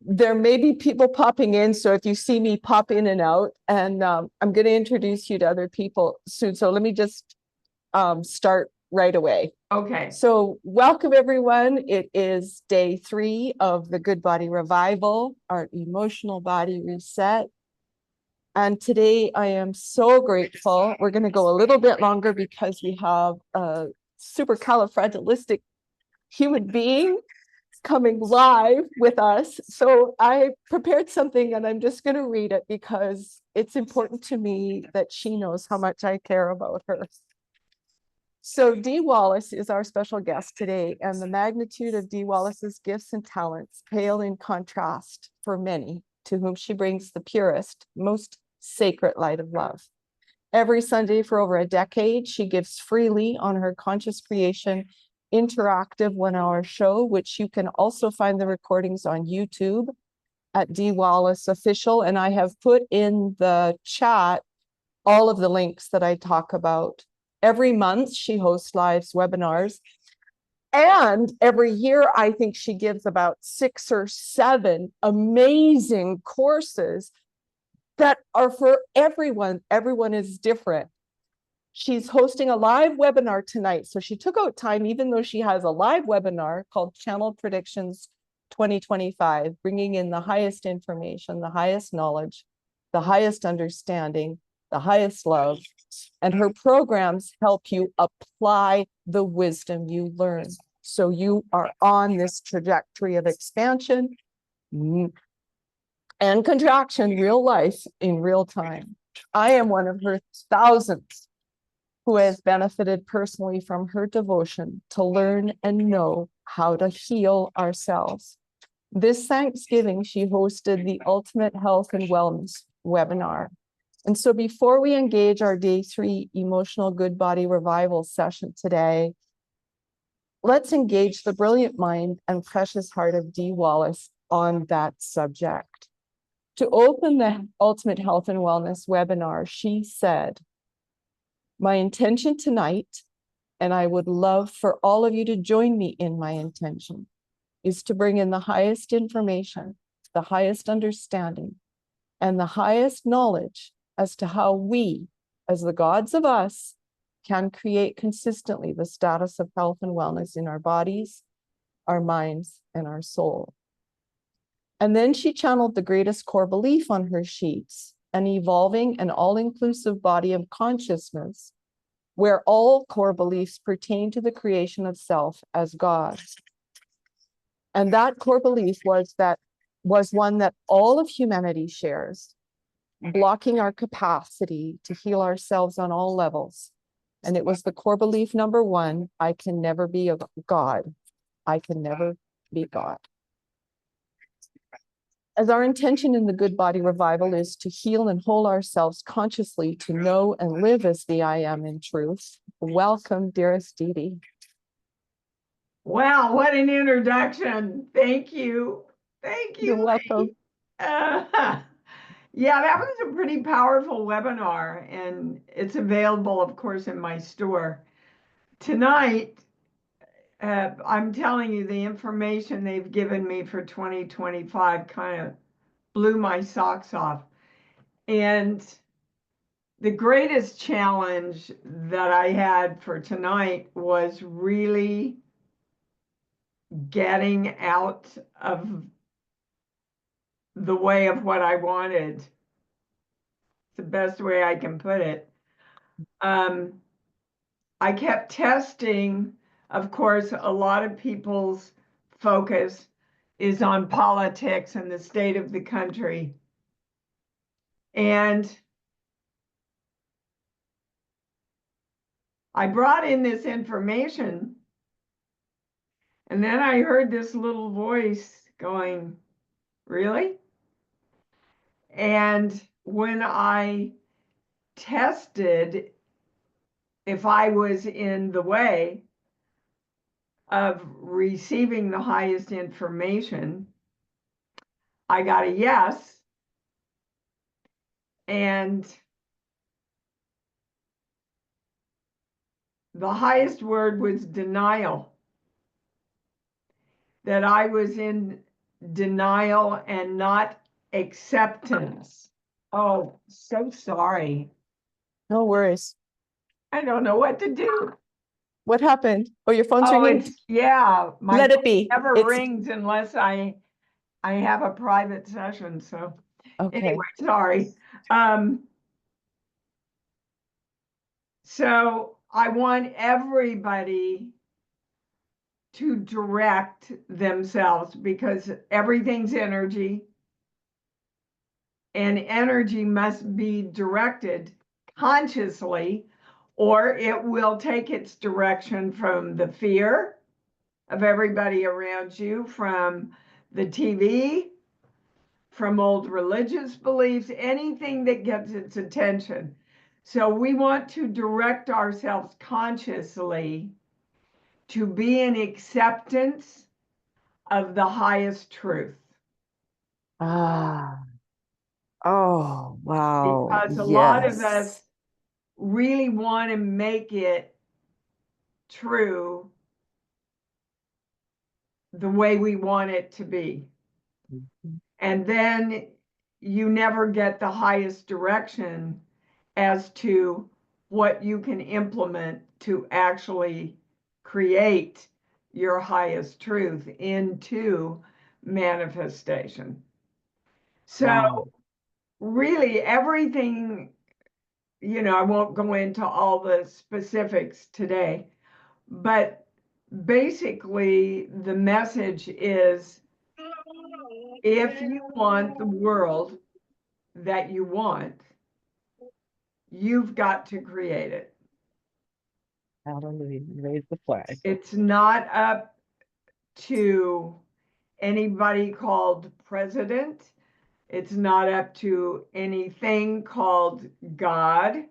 There may be people popping in, so if you see me pop in and out, and I'm going to introduce you to other people soon. So let me just start right away. Okay. So welcome everyone. It is day 3 of the Good Body Revival, our emotional body reset. And today I am so grateful. We're going to go a little bit longer because we have a supercalifragilistic human being coming live with us. So I prepared something and I'm just going to read it because it's important to me that she knows how much I care about her. So Dee Wallace is our special guest today, and the magnitude of Dee Wallace's gifts and talents pale in contrast for many to whom she brings the purest, most sacred light of love. Every Sunday for over a decade, she gives freely on her Conscious Creation interactive 1-hour show, which you can also find the recordings on YouTube at Dee Wallace Official. And I have put in the chat all of the links that I talk about. Every month, she hosts live webinars. And every year, I think she gives about 6 or 7 amazing courses that are for everyone. Everyone is different. She's hosting a live webinar tonight. So she took out time, even though she has a live webinar called Channel Predictions 2025, bringing in the highest information, the highest knowledge, the highest understanding, the highest love. And her programs help you apply the wisdom you learn. So you are on this trajectory of expansion and contraction, real life in real time. I am one of her thousands who has benefited personally from her devotion to learn and know how to heal ourselves. This Thanksgiving, she hosted the Ultimate Health and Wellness webinar. And so before we engage our day 3 emotional good body revival session today, let's engage the brilliant mind and precious heart of Dee Wallace on that subject. To open the Ultimate Health and Wellness webinar, she said, "My intention tonight, and I would love for all of you to join me in my intention, is to bring in the highest information, the highest understanding, and the highest knowledge as to how we, as the gods of us, can create consistently the status of health and wellness in our bodies, our minds, and our soul." And then she channeled the greatest core belief on her sheets, an evolving and all-inclusive body of consciousness, where all core beliefs pertain to the creation of self as God. And that core belief was one that all of humanity shares, blocking our capacity to heal ourselves on all levels. And it was the core belief number 1, I can never be a God. I can never be God. As our intention in the Good Body Revival is to heal and whole ourselves consciously to know and live as the I am in truth, welcome, dearest Dee Dee. Wow, what an introduction. Thank you. Thank you. You're welcome. Yeah, that was a pretty powerful webinar, and it's available, of course, in my store. Tonight, I'm telling you, the information they've given me for 2025 kind of blew my socks off. And the greatest challenge that I had for tonight was really getting out of the way of what I wanted. It's the best way I can put it. I kept testing. Of course, a lot of people's focus is on politics and the state of the country. And I brought in this information, and then I heard this little voice going, "Really?" And when I tested if I was in the way of receiving the highest information, I got a yes. And the highest word was denial. That I was in denial and not acceptance. Oh, so sorry. No worries. I don't know what to do. What happened? Oh, your phone's Oh, ringing? yeah, my Let it phone be. never It's rings unless I have a private session. So okay. anyway, sorry. So I want everybody to direct themselves because everything's energy, and energy must be directed consciously, or it will take its direction from the fear of everybody around you, from the TV, from old religious beliefs, anything that gets its attention. So we want to direct ourselves consciously to be in acceptance of the highest truth. Ah. Oh, wow. Because a lot of Yes. us really want to make it true the way we want it to be. Mhm. And then you never get the highest direction as to what you can implement to actually create your highest truth into manifestation. So Wow. really everything, I won't go into all the specifics today, but basically the message is if you want the world that you want, you've got to create it. Hallelujah. Raise the flag. It's not up to anybody called president. It's not up to anything called God.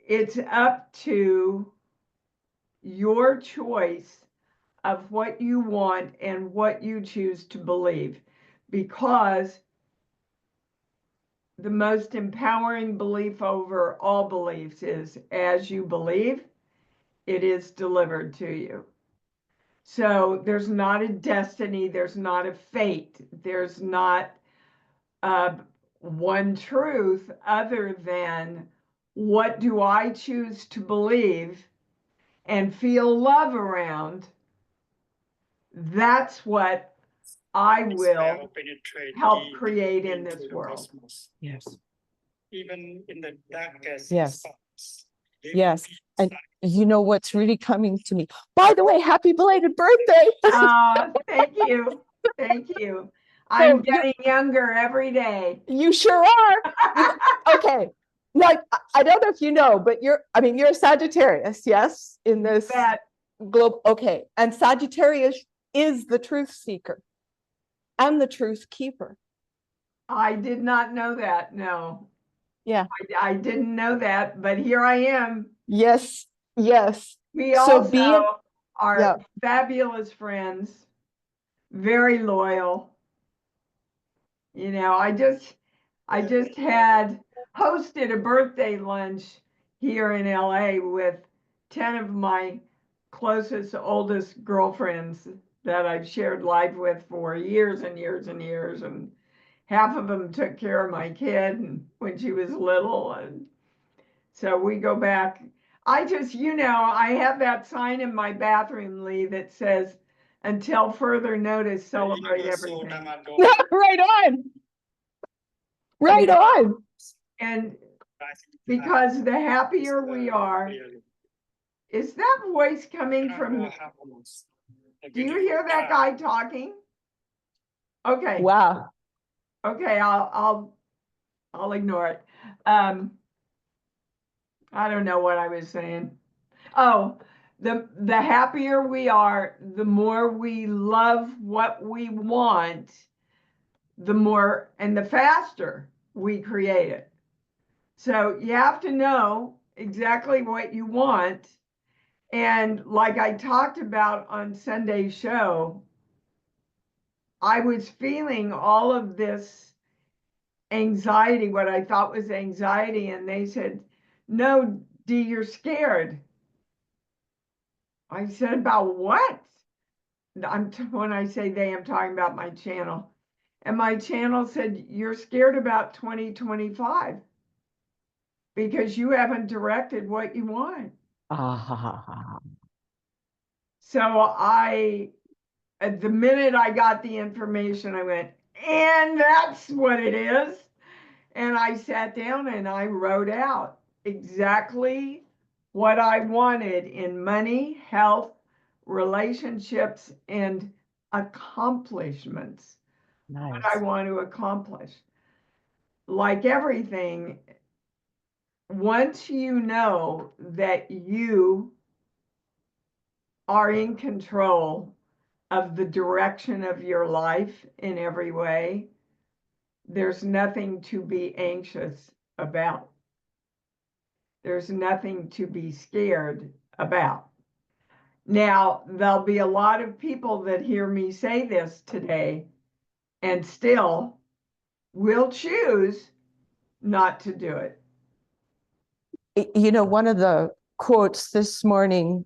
It's up to your choice of what you want and what you choose to believe, because the most empowering belief over all beliefs is as you believe, it is delivered to you. So there's not a destiny, there's not a fate, there's not one truth other than what do I choose to believe and feel love around. That's what I will help create in this world. Yes. Even in the darkest Yes. spots. Yes. And you know what's really coming to me? By the way, happy belated birthday. Thank you. Thank you. So I'm getting younger every day. you sure are. Okay. Like, I don't know if you know, but you're a Sagittarius, yes, in this That globe. Okay. And Sagittarius is the truth seeker and the truth keeper. I did not know that. No, Yeah. I didn't know that, but here I am. Yes. Yes. We So also be it. are Yeah. fabulous friends, very loyal. I just had hosted a birthday lunch here in LA with 10 of my closest, oldest girlfriends that I've shared life with for years and years and years. And half of them took care of my kid when she was little. And so we go back. I have that sign in my bathroom, Lee, that says, until further notice, celebrate everything. Right on. Right You know, on. And because the happier we are, is that voice coming from, do you hear that guy talking? Okay, Wow. okay, I'll ignore it. I don't know what I was saying. Oh, the happier we are, the more we love what we want, the more and the faster we create it. So you have to know exactly what you want. And like I talked about on Sunday's show, I was feeling all of this anxiety, what I thought was anxiety. And they said, no, Dee, you're scared. I said, about what? when I say they, I'm talking about my channel. And my channel said, you're scared about 2025 because you haven't directed what you want. Ah, So at the minute I got the information, I went, and that's what it is. And I sat down and I wrote out exactly what I wanted in money, health, relationships, and accomplishments. What I nice. want to accomplish. Like everything, once you know that you are in control of the direction of your life in every way, there's nothing to be anxious about. There's nothing to be scared about. Now, there'll be a lot of people that hear me say this today and still will choose not to do it. You know, one of the quotes this morning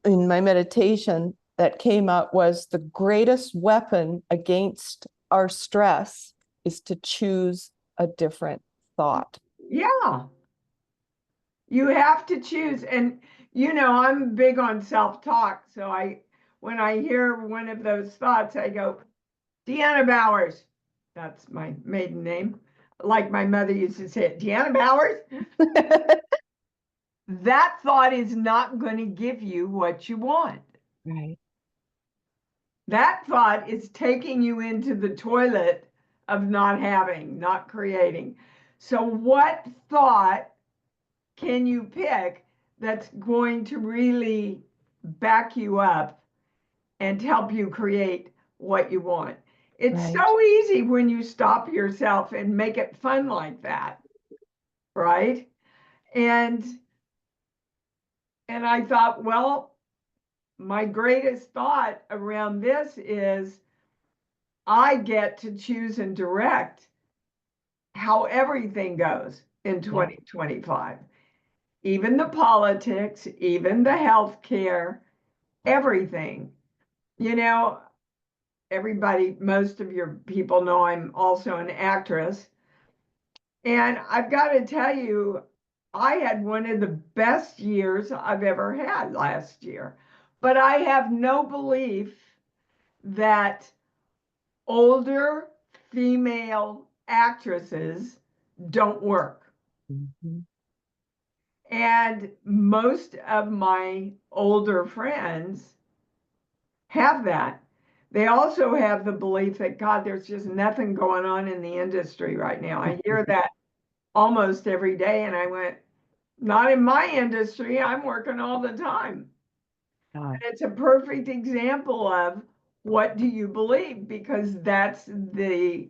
in my meditation that came up was the greatest weapon against our stress is to choose a different thought. Yeah. You have to choose. And, I'm big on self-talk. So when I hear one of those thoughts, I go, Deanna Bowers. That's my maiden name. Like my mother used to say it, Deanna Bowers. That thought is not going to give you what you want. Right. That thought is taking you into the toilet of not having, not creating. So what thought can you pick that's going to really back you up and help you create what you want? It's Right. so easy when you stop yourself and make it fun like that, right? And I thought, well, my greatest thought around this is I get to choose and direct how everything goes in 2025. Even the politics, even the healthcare, everything. Everybody, most of your people know I'm also an actress. And I've got to tell you, I had one of the best years I've ever had last year. But I have no belief that older female actresses don't work. Mm-hmm. And most of my older friends have that. They also have the belief that, God, there's just nothing going on in the industry right now. I hear that almost every day. And I went, not in my industry. I'm working all the time. And it's a perfect example of what do you believe? Because that's the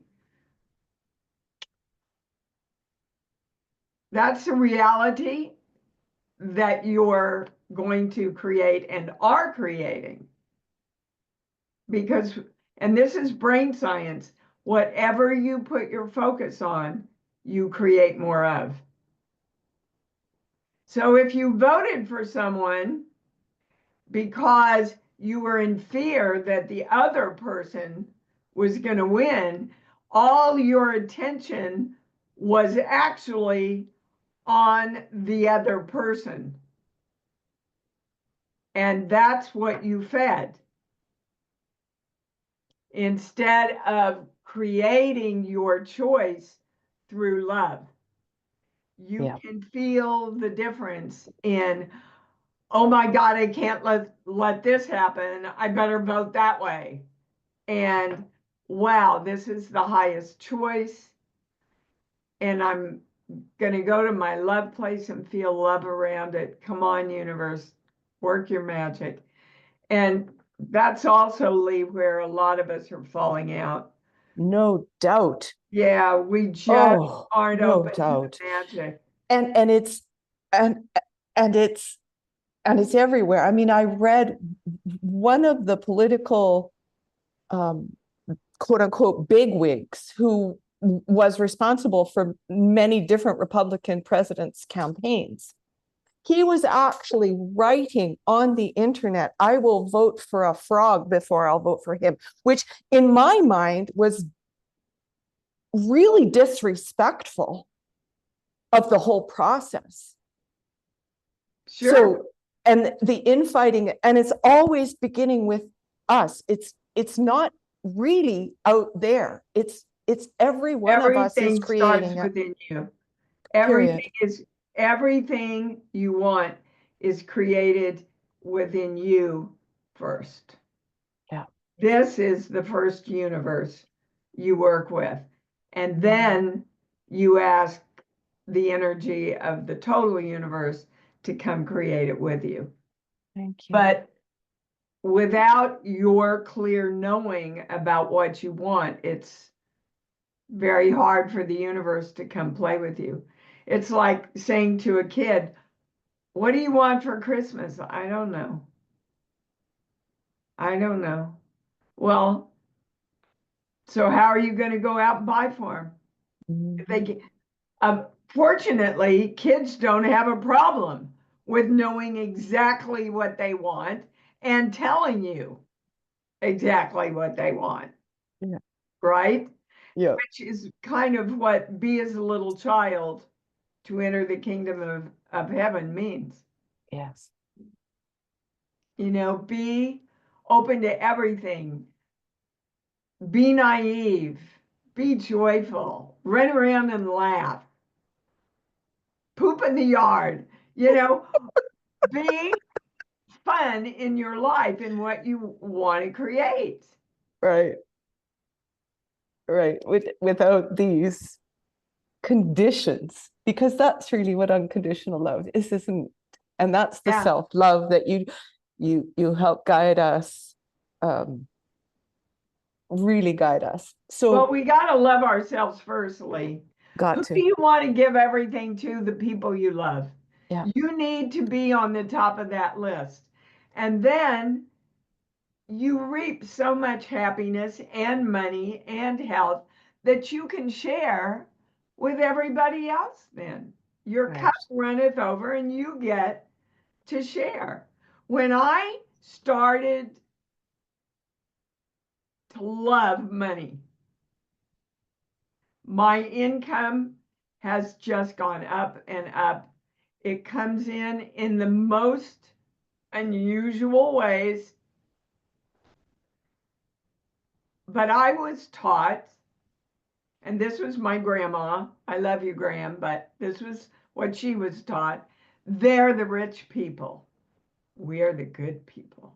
reality that you're going to create and are creating. Because, and this is brain science, whatever you put your focus on, you create more of. So if you voted for someone because you were in fear that the other person was going to win, all your attention was actually on the other person. And that's what you fed. Instead of creating your choice through love. You can feel the difference in, oh my God, I can't let this happen. I better vote that way. And wow, this is the highest choice. And I'm going to go to my love place and feel love around it. Come on, universe, work your magic. And that's also, Lee, where a lot of us are falling out. No doubt. Yeah, we just aren't no open doubt. to the magic. And it's everywhere. I mean, I read one of the political quote unquote bigwigs who was responsible for many different Republican presidents' campaigns He was actually writing on the internet, I will vote for a frog before I'll vote for him, which in my mind was really disrespectful of the whole process. Sure. So, and the infighting, and it's always beginning with us. It's not really out there. It's every one of us is Everything starts creating it. within you. Period. Everything you want is created within you first. Yeah. This is the first universe you work with. And then you ask the energy of the total universe to come create it with you. Thank you. But without your clear knowing about what you want, it's very hard for the universe to come play with you. It's like saying to a kid, what do you want for Christmas? I don't know. I don't know. Well, so how are you going to go out and buy for them? Mhm. Fortunately, kids don't have a problem with knowing exactly what they want and telling you exactly what they want. Yeah. Right? Yeah. Which is kind of what be as a little child to enter the kingdom of heaven means. Yes. You know, be open to everything, be naive, be joyful, run around and laugh, poop in the yard, you know, be fun in your life and what you want to create. Right. Right. Without these conditions, because that's really what unconditional love is, isn't? And that's the Yeah. self-love that you help guide us, really guide us. So Well, we got to love ourselves firstly. got Who to. do you want to give everything to? The people you love. Yeah. You need to be on the top of that list. And then you reap so much happiness and money and health that you can share with everybody else then. Your Right. cup runneth over and you get to share. When I started to love money, my income has just gone up and up. It comes in the most unusual ways. But I was taught, and this was my grandma, I love you, Graham, but this was what she was taught. They're the rich people. We're the good people.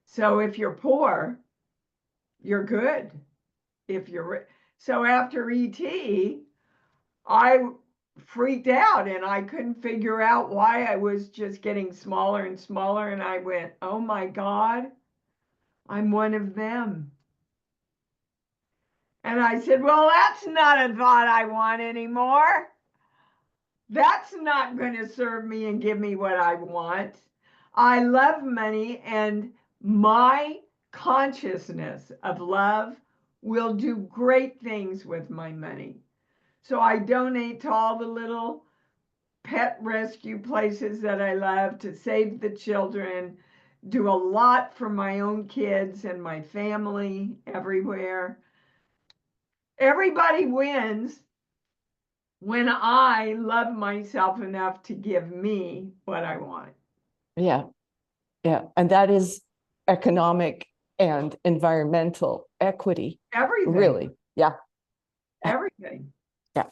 So if you're poor, you're good. If you're rich. So after ET, I freaked out and I couldn't figure out why I was just getting smaller and smaller. And I went, oh my God, I'm one of them. And I said, well, that's not a thought I want anymore. That's not going to serve me and give me what I want. I love money, and my consciousness of love will do great things with my money. So I donate to all the little pet rescue places that I love, to save the children, do a lot for my own kids and my family everywhere. Everybody wins when I love myself enough to give me what I want. Yeah. Yeah. And that is economic and environmental equity. Everything. Really. Yeah. Everything. Yeah.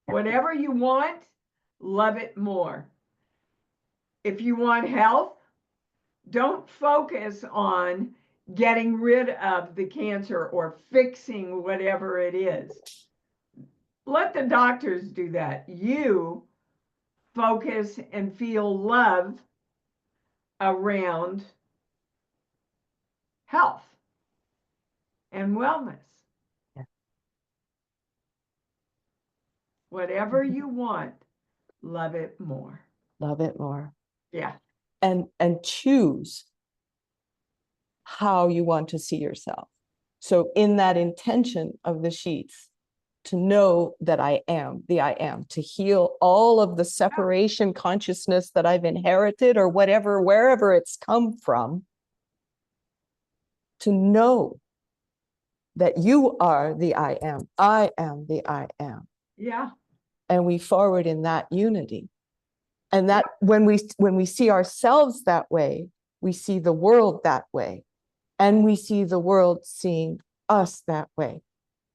Whatever you want, love it more. If you want health, don't focus on getting rid of the cancer or fixing whatever it is. Let the doctors do that. You focus and feel love around health and wellness. Yeah. Whatever you want, love it more. Love it more. Yeah. And choose how you want to see yourself. So in that intention of the sheets, to know that I am the I am, to heal all of the separation consciousness that I've inherited or whatever, wherever it's come from, to know that you are the I am the I am. Yeah. And we forward in that unity. And that when we see ourselves that way, we see the world that way. And we see the world seeing us that way.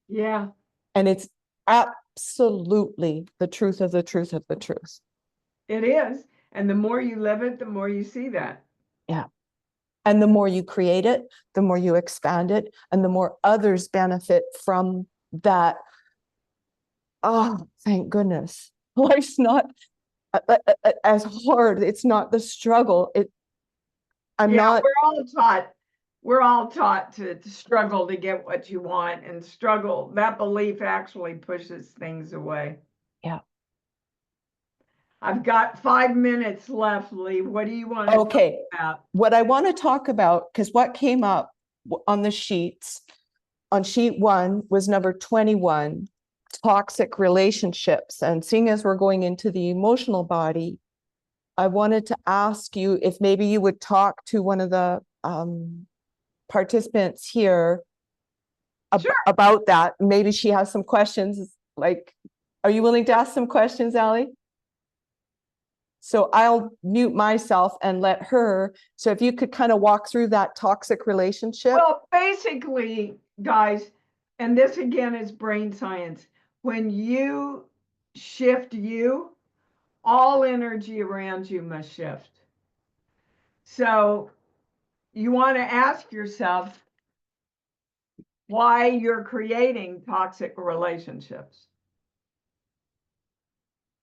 Yeah. And it's absolutely the truth of the truth of the truth. It is. And the more you live it, the more you see that. Yeah. And the more you create it, the more you expand it, and the more others benefit from that. Oh, thank goodness. Life's not as hard. It's not the struggle. I'm not. We're all taught to struggle to get what you want, and struggle, that belief actually pushes things away. Yeah. I've got 5 minutes left, Lee. What do you want to talk about? What I want to talk about, because what came up on the sheets, on sheet 1 was number 21, toxic relationships. And seeing as we're going into the emotional body, I wanted to ask you if maybe you would talk to one of the participants here Sure. about that. Maybe she has some questions. Like, are you willing to ask some questions, Allie? So I'll mute myself and let her. So if you could kind of walk through that toxic relationship. Well, basically, guys, and this again is brain science. When you shift you, all energy around you must shift. So you want to ask yourself why you're creating toxic relationships.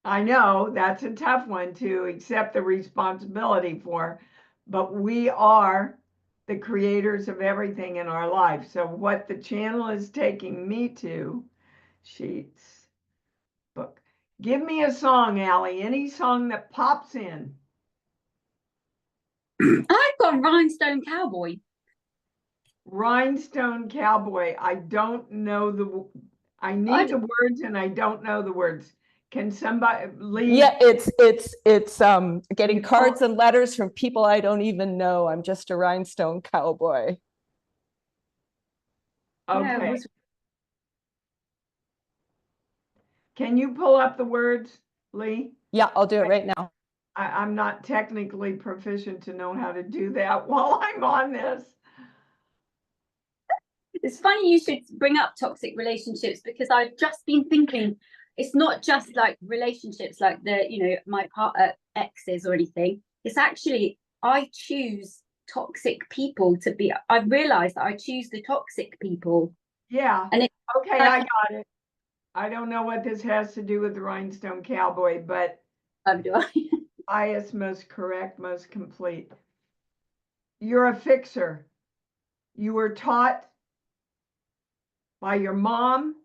I know that's a tough one to accept the responsibility for, but we are the creators of everything in our life. So what the channel is taking me to, sheets, book. Give me a song, Allie, any song that pops in. I've got Rhinestone Cowboy. Rhinestone Cowboy. I don't know I need the words and I don't know the words. Can somebody leave? Yeah, it's getting cards and letters from people I don't even know. I'm just a rhinestone cowboy. Okay. Yeah, Can you pull up the words, Lee? Yeah, I'll do it right now. I'm not technically proficient to know how to do that while I'm on this. it's funny you should bring up toxic relationships, because I've just been thinking it's not just like relationships like my partner exes or anything. It's actually, I choose toxic people to be. I've realized that I choose the toxic people. Yeah. And okay, I got it. I don't know what this has to do with the Rhinestone Cowboy, but highest, most correct, most complete. You're a fixer. You were taught by your mom,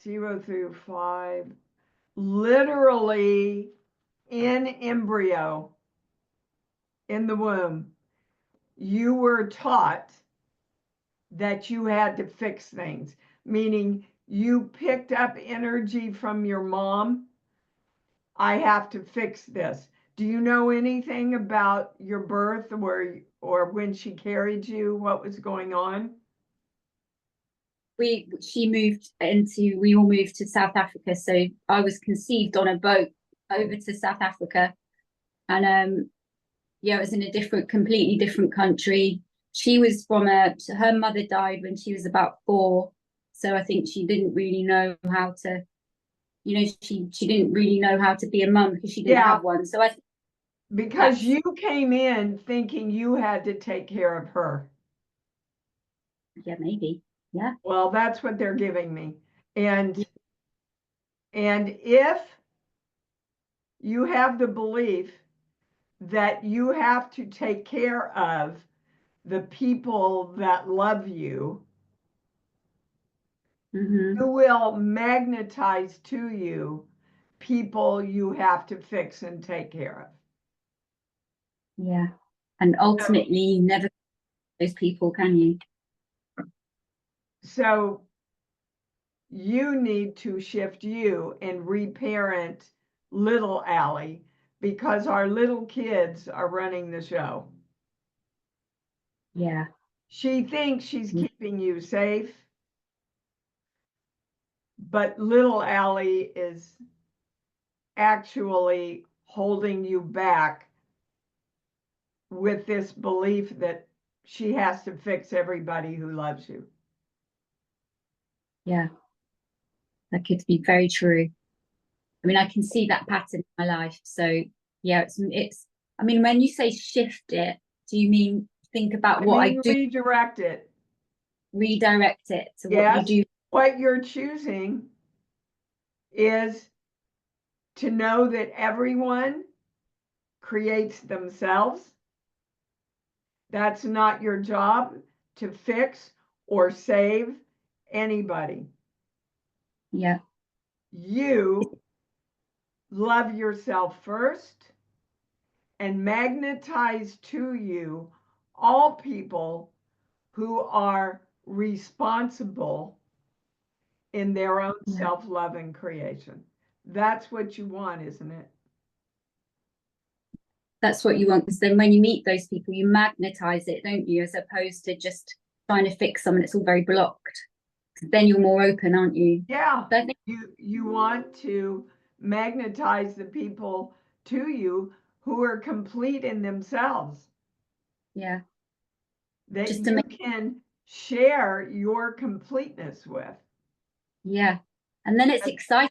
0 through 5, literally in embryo, in the womb. You were taught that you had to fix things, meaning you picked up energy from your mom. I have to fix this. Do you know anything about your birth or when she carried you, what was going on? we all moved to South Africa. So I was conceived on a boat over to South Africa. And it was in a completely different country. She was her mother died when she was about 4. So I think she didn't really know how to, she didn't really know how to be a mum because she didn't have one. So because you came in thinking you had to take care of her. Yeah, maybe. Yeah. Well, that's what they're giving me. And if you have the belief that you have to take care of the people that love you, Mm-hmm. you will magnetize to you people you have to fix and take care of. Yeah. And ultimately, you never those people, can you? So You need to shift you and reparent little Allie because our little kids are running the show. Yeah. She thinks she's Mm. keeping you safe, but little Allie is actually holding you back with this belief that she has to fix everybody who loves you. Yeah. That could be very true. I mean, I can see that pattern in my life. So yeah, it's, I mean, when you say shift it, do you mean think about what I do, Redirect it. redirect it to what you Yes. do? What you're choosing is to know that everyone creates themselves. That's not your job to fix or save anybody. Yeah. You love yourself first and magnetize to you all people who are responsible in their own Yeah. self-love and creation. That's what you want, isn't it? That's what you want, because then when you meet those people, you magnetize it, don't you? As opposed to just trying to fix someone, it's all very blocked. Then you're more open, aren't you? Yeah. So I think, You want to magnetize the people to you who are complete in themselves, yeah, that just to you make, can share your completeness with. yeah. And then it's exciting.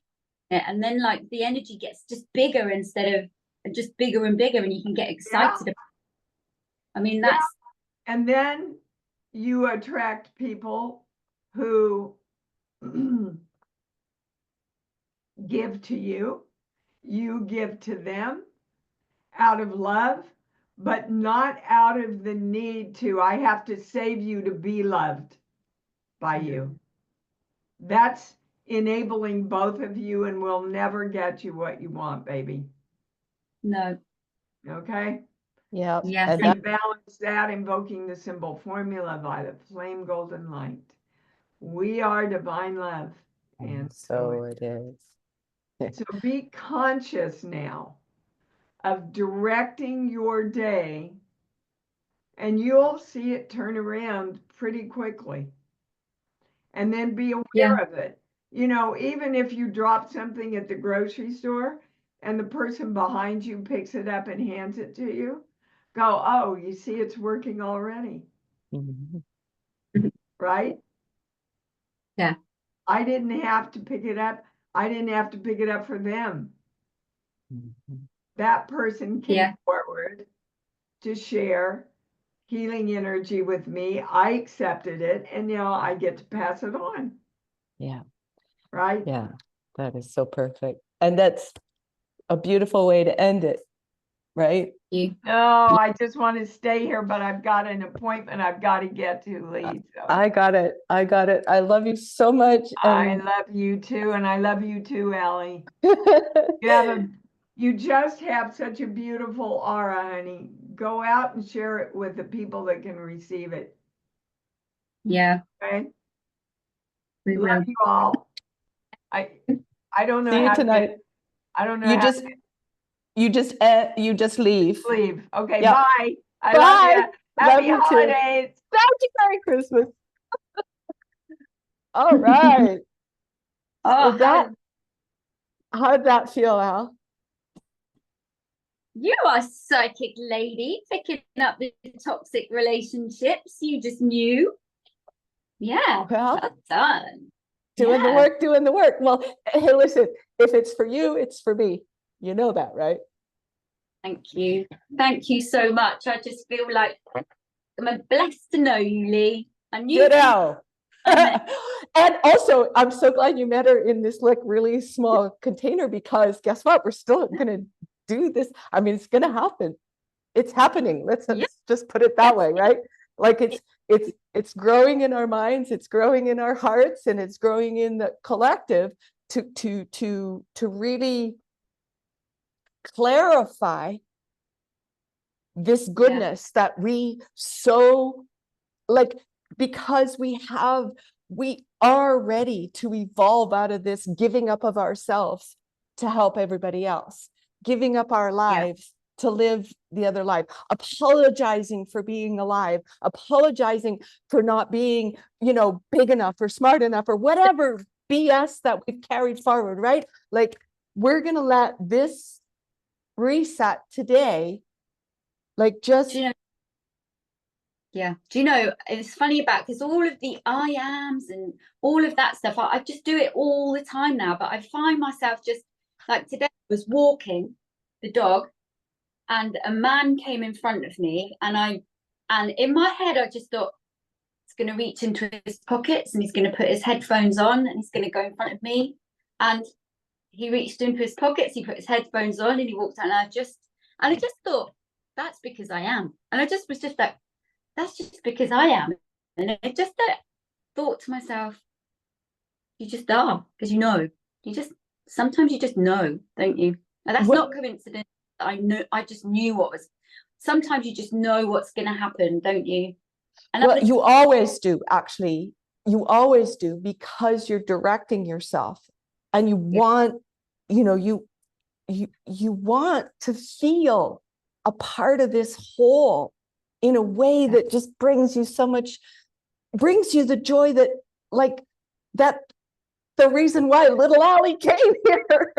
And then like the energy gets just bigger instead of just bigger and bigger, and you can get excited. Yeah. I mean, that's, And then you attract people who give to you, you give to them out of love, but not out of the need to, I have to save you to be loved by you. That's enabling both of you and will never get you what you want, baby. no, Okay? Yeah. yeah, And And balance that, invoking the symbol formula by the flame golden light. We are divine love. And so it is. so be conscious now of directing your day, and you'll see it turn around pretty quickly. And then be aware yeah, of it. You know, even if you drop something at the grocery store and the person behind you picks it up and hands it to you, go, oh, you see, it's working already, Mhm. right? yeah, I didn't have to pick it up. I didn't have to pick it up for them. Mhm. That person came yeah, forward to share healing energy with me. I accepted it, and now I get to pass it on, Yeah. right? Yeah. That is so perfect. And that's a beautiful way to end it, right? you, No, I just want to stay here, but I've got an appointment I've got to get to, Lee. So I got it. I got it. I love you so much. I And love you too, and I love you too, Allie. You just have such a beautiful aura, honey. Go out and share it with the people that can receive it. yeah, Okay? we Love will. you all. I don't know see you how to tonight. I don't know You how just you just leave. to leave. Okay, Yeah. bye. I love Bye. you. Love Happy you too. holidays. Merry Christmas. All right. Oh, How'd that feel, Al? you are psychic lady, picking up the toxic relationships. You just knew. Yeah, Well, well done. doing the Yeah. work, doing the work. Well, hey, listen, if it's for you, it's for me. You know that, right? Thank you. Thank you so much. I just feel like I'm blessed to know you, Lee. I knew Ditto. I met. And also, I'm so glad you met her in this like really small container, because guess what? We're still gonna do this. I mean, it's gonna happen. It's happening. Let's Yeah. just put it that way, right? Like it's growing in our minds, it's growing in our hearts, and it's growing in the collective to really clarify this goodness that we so like, because we have we are ready to evolve out of this giving up of ourselves to help everybody else, giving up our lives to live the other life, apologizing for being alive, apologizing for not being, you know, big enough or smart enough or whatever BS that we've carried forward, right? Like, we're going to let this reset today, like, just. Yeah. Do you know, it's funny about, because all of the I ams and all of that stuff, I just do it all the time now, but I find myself just like today I was walking the dog and a man came in front of me and in my head, I just thought he's going to reach into his pockets and he's going to put his headphones on and he's going to go in front of me. And he reached into his pockets, he put his headphones on and he walked out. And I just thought, that's because I am. And I just was just like, that's just because I am. And I just thought to myself, you just are, because sometimes you just know, don't you? And that's not coincidence. I just knew sometimes you just know what's going to happen, don't you? And well, you always do, actually. You always do, because you're directing yourself and you want, you know, you want to feel a part of this whole in a way that just brings you the joy that, like, that the reason why little Allie came here.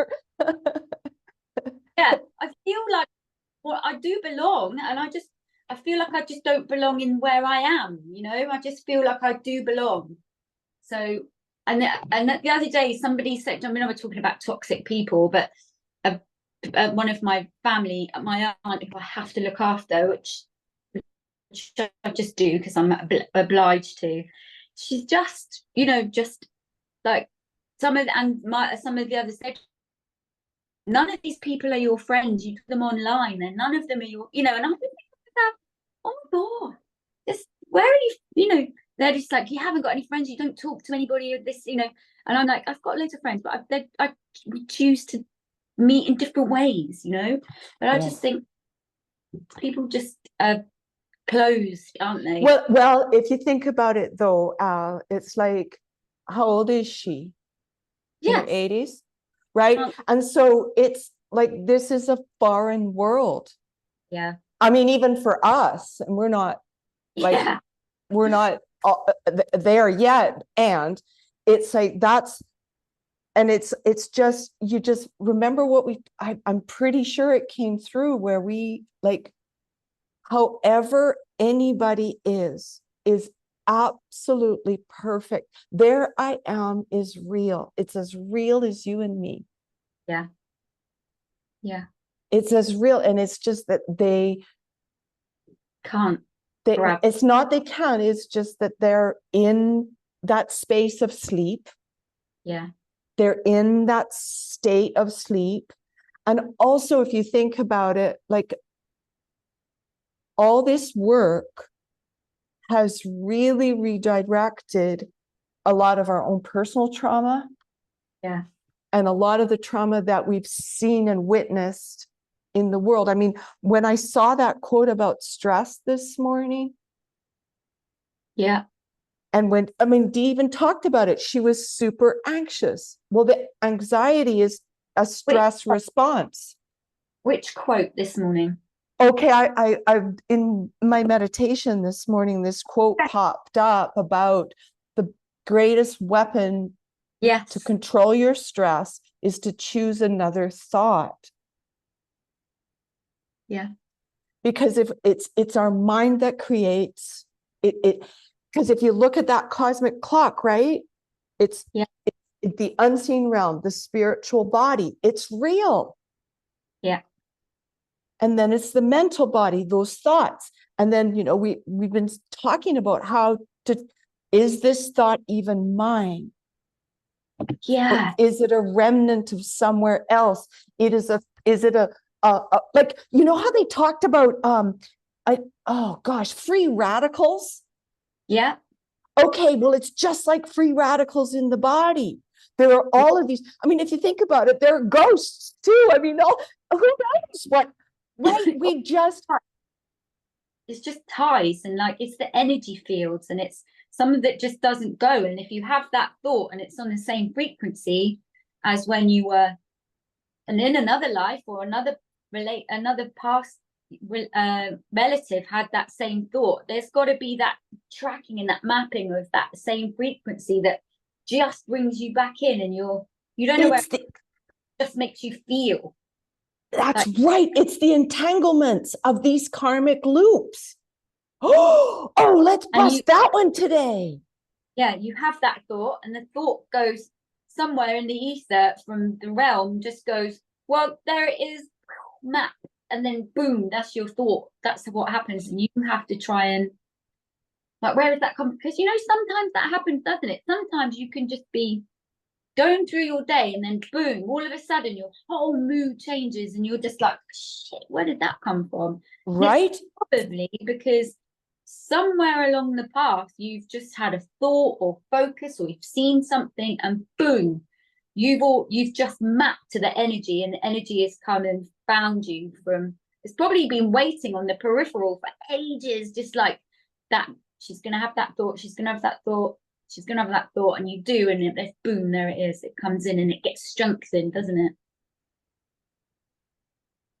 Yeah, I feel like I do belong, and I feel like I just don't belong in where I am, you know. I just feel like I do belong. So, and the other day somebody said, I mean, I was talking about toxic people, but one of my family, my aunt, who I have to look after, which I just do because I'm obliged to. She's just, you know, just like some of the others said, none of these people are your friends. You took them online, and none of them are your, you know. And I'm thinking, oh my God, just where are you? You know, they're just like, you haven't got any friends. You don't talk to anybody of this, you know. And I'm like, I've got loads of friends, but I choose to meet in different ways, you know. But I just think people just closed, aren't they? Well, if you think about it, though, it's like, how old is she? In her 80s, right? And so it's like, this is a foreign world. Yeah. I mean, even for us, and we're not like, we're not there yet. And it's like, it's just, you just remember what I'm pretty sure it came through where we, like, however anybody is absolutely perfect. Their I am is real. It's as real as you and me. Yeah. Yeah. It's as real. And it's just that they can't. It's not they can't, it's just that they're in that space of sleep. Yeah. They're in that state of sleep. And also, if you think about it, like, all this work has really redirected a lot of our own personal trauma. Yeah. And a lot of the trauma that we've seen and witnessed in the world. I mean, when I saw that quote about stress this morning. Yeah. And Dee even talked about it. She was super anxious. Well, the anxiety is a stress response. Which quote this morning? Okay, I in my meditation this morning, this quote popped up about the greatest weapon to control your stress is to choose another thought. Yeah. Because if it's our mind that creates it, because if you look at that cosmic clock, right? It's the unseen realm, the spiritual body, it's real. Yeah. And then it's the mental body, those thoughts. And then, you know, we've been talking about is this thought even mine? Yeah. Or is it a remnant of somewhere else? Is it a like, you know how they talked about free radicals? Yeah. Okay, well, it's just like free radicals in the body. There are all of these. I mean, if you think about it, there are ghosts too. I mean, who knows what? Right? It's just ties, and like, it's the energy fields, and it's some of it just doesn't go. And if you have that thought and it's on the same frequency as when you were and in another life, or another past relative had that same thought, there's got to be that tracking and that mapping of that same frequency that just brings you back in, and you don't know where it just makes you feel. That's right. It's the entanglements of these karmic loops. Oh, let's bust that one today. Yeah, you have that thought, and the thought goes somewhere in the ether from the realm, just goes, well, there it is, map, and then boom, that's your thought. That's what happens, and you have to try and, like, where does that come from? Because sometimes that happens, doesn't it? Sometimes you can just be going through your day, and then boom, all of a sudden your whole mood changes, and you're just like, shit, where did that come from? Right? Probably because somewhere along the path you've just had a thought or focus, or you've seen something, and boom, you've just mapped to the energy, and the energy has come and found you from, it's probably been waiting on the peripheral for ages, just like that. She's gonna have that thought, she's gonna have that thought, she's gonna have that thought, and you do, and it, boom, there it is, it comes in and it gets strengthened, doesn't it?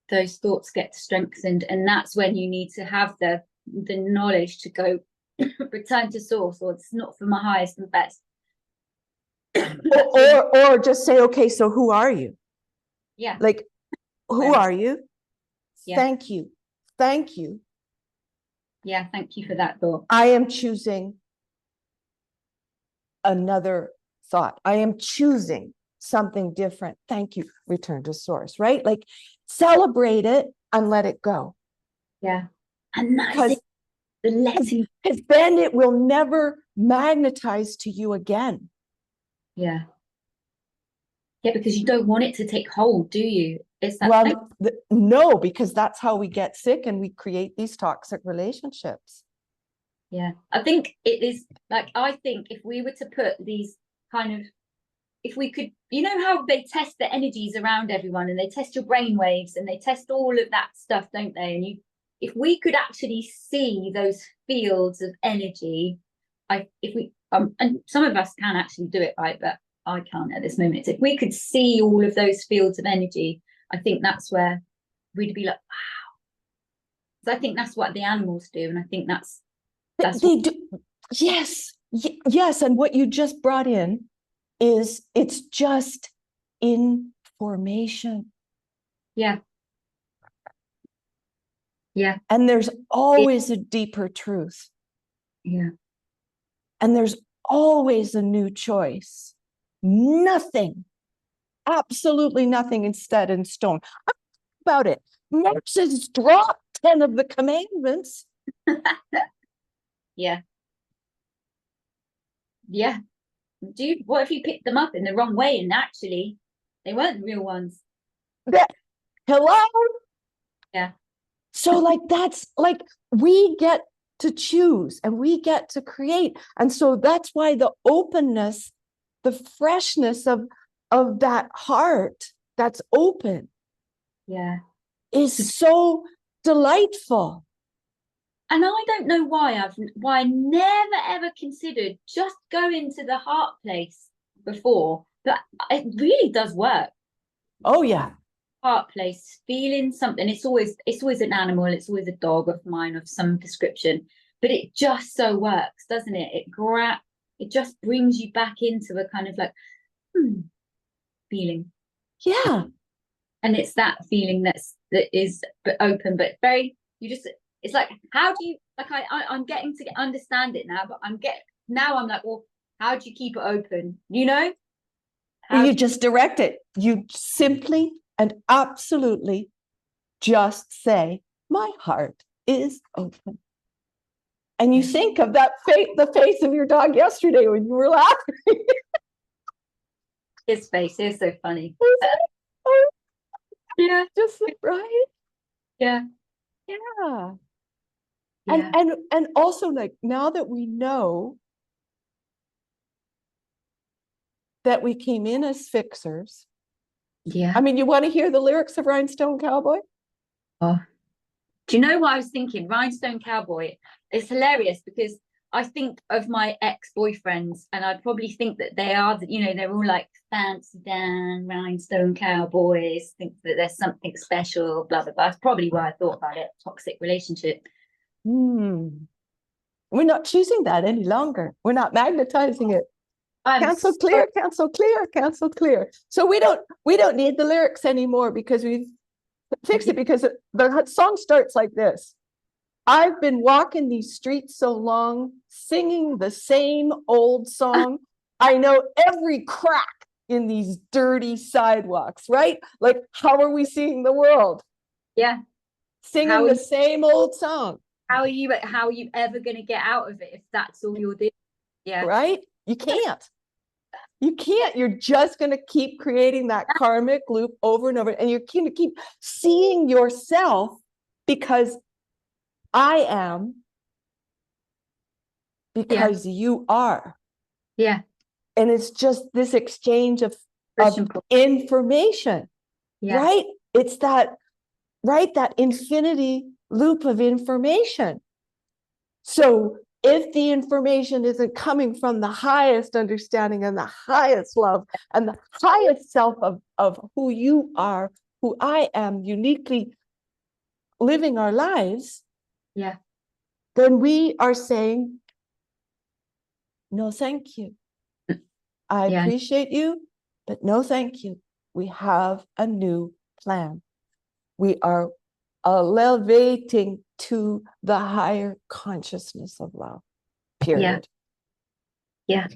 Those thoughts get strengthened, and that's when you need to have the knowledge to go return to source, or it's not for my highest and best. or just say, okay, so who are you? Yeah. Like, who are you? Yeah. Thank you. Thank you. Yeah, thank you for that thought. I am choosing another thought. I am choosing something different. Thank you. Return to source, right? Like, celebrate it and let it go. Yeah. And that's the letting. Because then it will never magnetize to you again. Yeah. Yeah, because you don't want it to take hold, do you? It's that Well, no, because that's how we get sick and we create these toxic relationships. Yeah, I think it is, like, I think if we were to put these kind of, if we could, how they test the energies around everyone, and they test your brain waves, and they test all of that stuff, don't they? And if we could actually see those fields of energy, and some of us can actually do it, right? But I can't at this moment. If we could see all of those fields of energy, I think that's where we'd be like, wow. Because I think that's what the animals do, and I think that's they do. Yes, yes. And what you just brought in is, it's just information. Yeah. Yeah. And there's always a deeper truth. Yeah. And there's always a new choice. Nothing, absolutely nothing is set in stone. About it. Moses dropped 10 of the commandments. Yeah. Yeah. Dude, what if you picked them up in the wrong way and actually they weren't the real ones? Hello? Yeah. So like, that's like, we get to choose and we get to create. And so that's why the openness, the freshness of that heart that's open, yeah, is so delightful. And I don't know why I never ever considered just going to the heart place before, but it really does work. Oh yeah. Heart place, feeling something. It's always an animal. It's always a dog of mine of some description, but it just so works, doesn't it? It just brings you back into a kind of like feeling. Yeah. And it's that feeling that is open, but very, it's like, how do you, like, I'm getting to understand it now, but I'm like, well, how do you keep it open? Well, you just direct it. You simply and absolutely just say, my heart is open. And you think of that the face of your dog yesterday when you were laughing. His face is so funny. Yeah, just right. Yeah. Yeah. Yeah. And also, like, now that we know that we came in as fixers. Yeah. I mean, you want to hear the lyrics of Rhinestone Cowboy? Oh. Do you know what I was thinking? Rhinestone Cowboy. It's hilarious because I think of my ex-boyfriends, and I probably think that they are, you know, they're all like fancy Dan, rhinestone cowboys, think that there's something special, blah, blah, blah. That's probably why I thought about it, toxic relationship. We're not choosing that any longer. We're not magnetizing it. Cancel clear, cancel clear, cancel clear. So we don't need the lyrics anymore because we've fixed it, because the song starts like this. I've been walking these streets so long, singing the same old song. I know every crack in these dirty sidewalks, right? Like, how are we seeing the world? Yeah. Singing the same old song. How are you ever going to get out of it if that's all you're doing? Yeah. Right? You can't. You can't. You're just going to keep creating that karmic loop over and over. And you're going to keep seeing yourself, because I am, because you are. Yeah. And it's just this exchange of information, right? It's that, right? That infinity loop of information. So if the information isn't coming from the highest understanding and the highest love and the highest self of who you are, who I am, uniquely living our lives, then we are saying, no, thank you. I appreciate you, but no, thank you. We have a new plan. We are elevating to the higher consciousness of love, period. Yeah.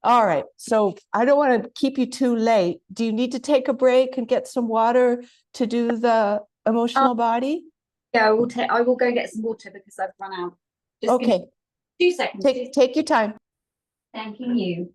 All right. So I don't want to keep you too late. Do you need to take a break and get some water to do the emotional body? Yeah, I will go get some water because I've run out. Just okay. 2 seconds. Take your time. Thanking you.